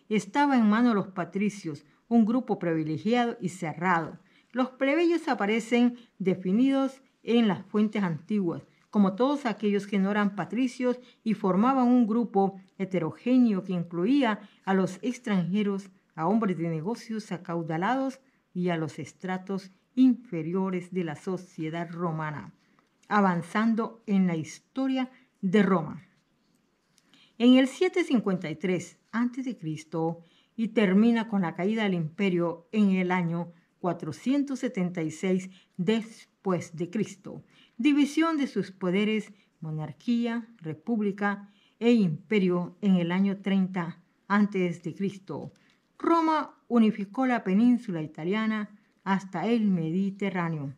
estaba en manos de los patricios, un grupo privilegiado y cerrado. Los plebeyos aparecen definidos en las fuentes antiguas como todos aquellos que no eran patricios y formaban un grupo heterogéneo que incluía a los extranjeros, a hombres de negocios acaudalados y a los estratos inferiores de la sociedad romana, avanzando en la historia de Roma. En el 753 a.C. y termina con la caída del imperio en el año 476 después de Cristo. División de sus poderes, monarquía, república e imperio en el año 30 a.C. Roma unificó la península italiana hasta el Mediterráneo.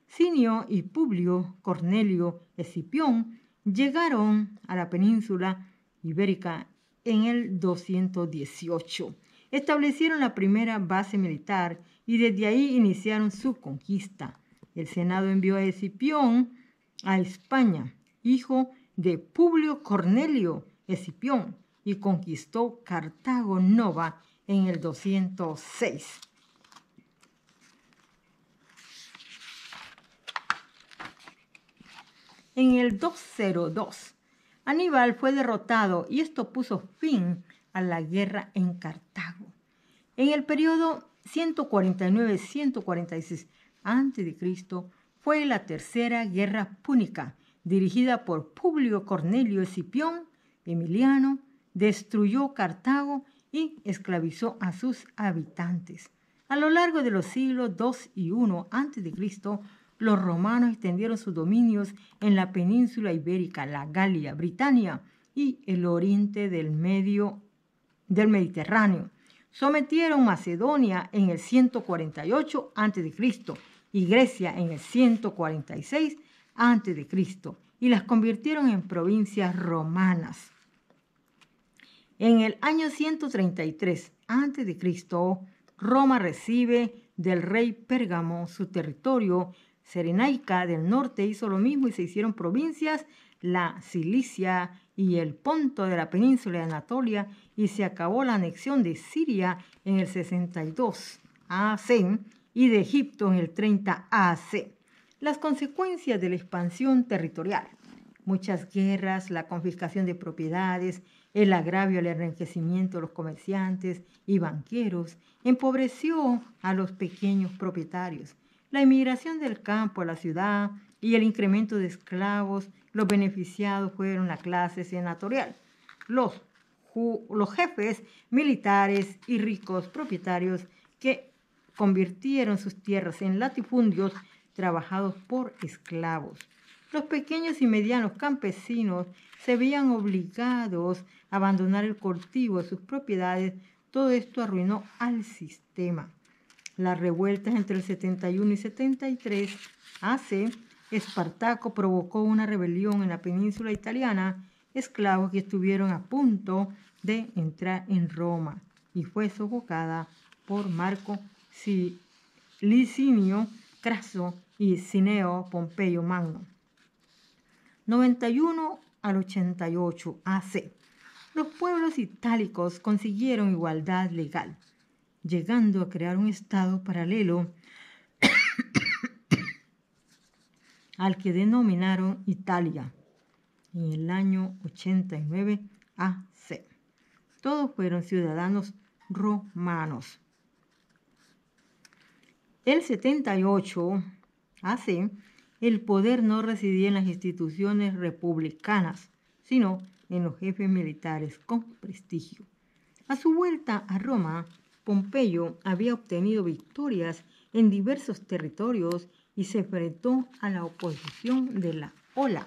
Cinio y Publio Cornelio Escipión llegaron a la península ibérica en el 218. Establecieron la primera base militar y desde ahí iniciaron su conquista. El Senado envió a Escipión a España, hijo de Publio Cornelio Escipión, y conquistó Cartago Nova en el 206. En el 202, Aníbal fue derrotado y esto puso fin a la guerra en Cartago. En el periodo 149-146 a.C. fue la tercera guerra púnica, dirigida por Publio Cornelio Escipión. Emiliano destruyó Cartago y esclavizó a sus habitantes. A lo largo de los siglos 2 y 1 a.C., los romanos extendieron sus dominios en la península ibérica, la Galia, Britania y el oriente del Mediterráneo. Sometieron Macedonia en el 148 a.C. y Grecia en el 146 a.C. y las convirtieron en provincias romanas. En el año 133 a.C., Roma recibe del rey Pérgamo su territorio. Cirenaica del norte hizo lo mismo y se hicieron provincias, la Cilicia y el Ponto de la península de Anatolia, y se acabó la anexión de Siria en el 62 a.C. y de Egipto en el 30 a.C. Las consecuencias de la expansión territorial: muchas guerras, la confiscación de propiedades, el agravio al enriquecimiento de los comerciantes y banqueros, empobreció a los pequeños propietarios. La inmigración del campo a la ciudad y el incremento de esclavos, los beneficiados fueron la clase senatorial, los jefes militares y ricos propietarios que convirtieron sus tierras en latifundios trabajados por esclavos. Los pequeños y medianos campesinos se veían obligados a abandonar el cultivo de sus propiedades. Todo esto arruinó al sistema. Las revueltas entre el 71 y 73 a.C., Espartaco provocó una rebelión en la península italiana, esclavos que estuvieron a punto de entrar en Roma, y fue sofocada por Marco Licinio Craso y Cneo Pompeyo Magno. 91 al 88 a.C. Los pueblos itálicos consiguieron igualdad legal, llegando a crear un estado paralelo al que denominaron Italia en el año 89 a.C. Todos fueron ciudadanos romanos. El 78 a.C., el poder no residía en las instituciones republicanas, sino en los jefes militares con prestigio. A su vuelta a Roma, Pompeyo había obtenido victorias en diversos territorios y se enfrentó a la oposición de la ola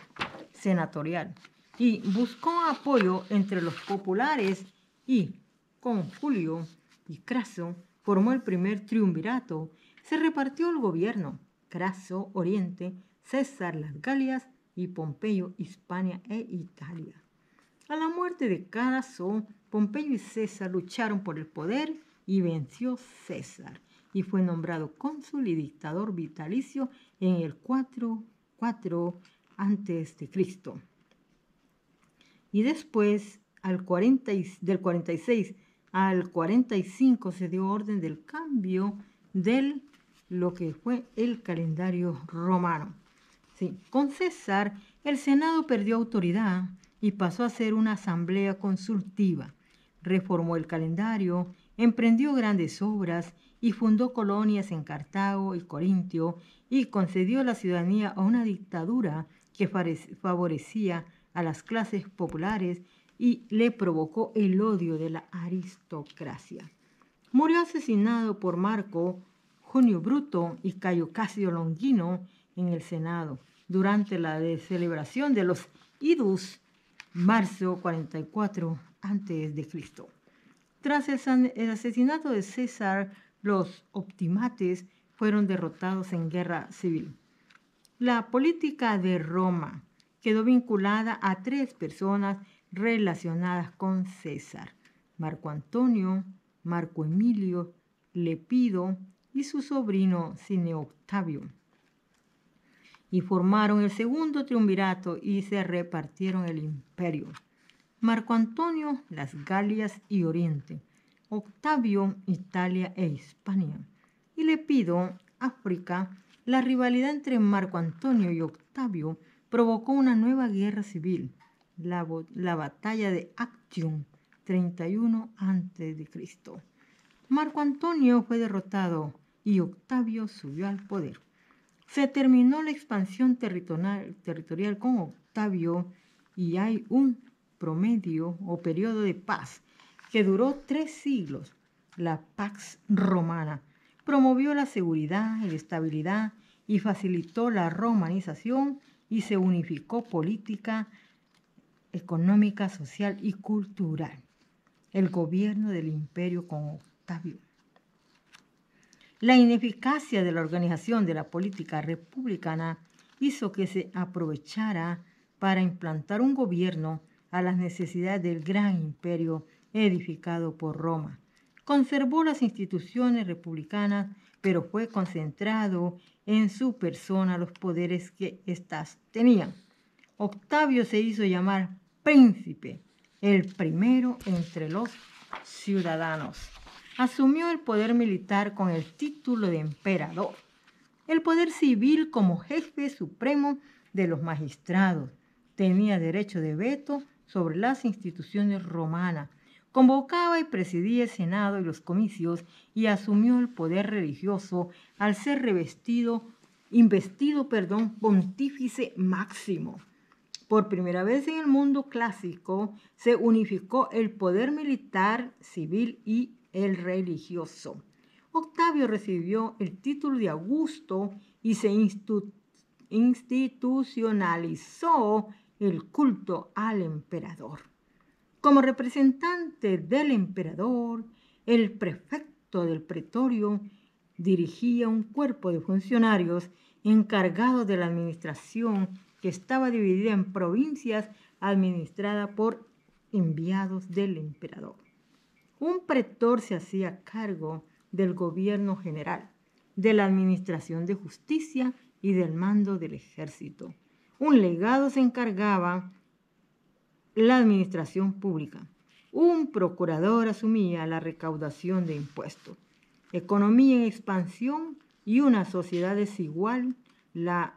senatorial y buscó apoyo entre los populares, y con Julio y Craso formó el primer triunvirato. Se repartió el gobierno: Craso Oriente, César las Galias y Pompeyo Hispania e Italia. A la muerte de Craso, Pompeyo y César lucharon por el poder y venció César, y fue nombrado cónsul y dictador vitalicio en el 4 a.C. Y después, del 46 al 45 se dio orden del cambio de lo que fue el calendario romano. Sí, con César, el Senado perdió autoridad y pasó a ser una asamblea consultiva. Reformó el calendario, emprendió grandes obras y fundó colonias en Cartago y Corintio y concedió la ciudadanía a una dictadura que favorecía a las clases populares y le provocó el odio de la aristocracia. Murió asesinado por Marco Junio Bruto y Cayo Casio Longino en el Senado durante la celebración de los Idus, marzo 44 a.C. Tras el asesinato de César, los optimates fueron derrotados en guerra civil. La política de Roma quedó vinculada a 3 personas relacionadas con César: Marco Antonio, Marco Emilio, Lepido y su sobrino Cineo Octavio. Y formaron el segundo triunvirato y se repartieron el imperio. Marco Antonio, las Galias y Oriente; Octavio, Italia e Hispania; y Lepido, África. La rivalidad entre Marco Antonio y Octavio provocó una nueva guerra civil, la batalla de Actium, 31 a.C. Marco Antonio fue derrotado y Octavio subió al poder. Se terminó la expansión territorial con Octavio y hay un promedio o periodo de paz que duró 3 siglos, la Pax Romana. Promovió la seguridad y la estabilidad y facilitó la romanización y se unificó política, económica, social y cultural. El gobierno del imperio con Octavio. La ineficacia de la organización de la política republicana hizo que se aprovechara para implantar un gobierno a las necesidades del gran imperio edificado por Roma. Conservó las instituciones republicanas, pero fue concentrado en su persona los poderes que éstas tenían. Octavio se hizo llamar príncipe, el primero entre los ciudadanos. Asumió el poder militar con el título de emperador, el poder civil como jefe supremo de los magistrados. Tenía derecho de veto sobre las instituciones romanas. Convocaba y presidía el Senado y los comicios y asumió el poder religioso al ser investido pontífice máximo. Por primera vez en el mundo clásico se unificó el poder militar, civil y el religioso. Octavio recibió el título de Augusto y se institucionalizó el culto al emperador. Como representante del emperador, el prefecto del pretorio dirigía un cuerpo de funcionarios encargados de la administración que estaba dividida en provincias administradas por enviados del emperador. Un pretor se hacía cargo del gobierno general, de la administración de justicia y del mando del ejército. Un legado se encargaba la administración pública. Un procurador asumía la recaudación de impuestos. Economía en expansión y una sociedad desigual la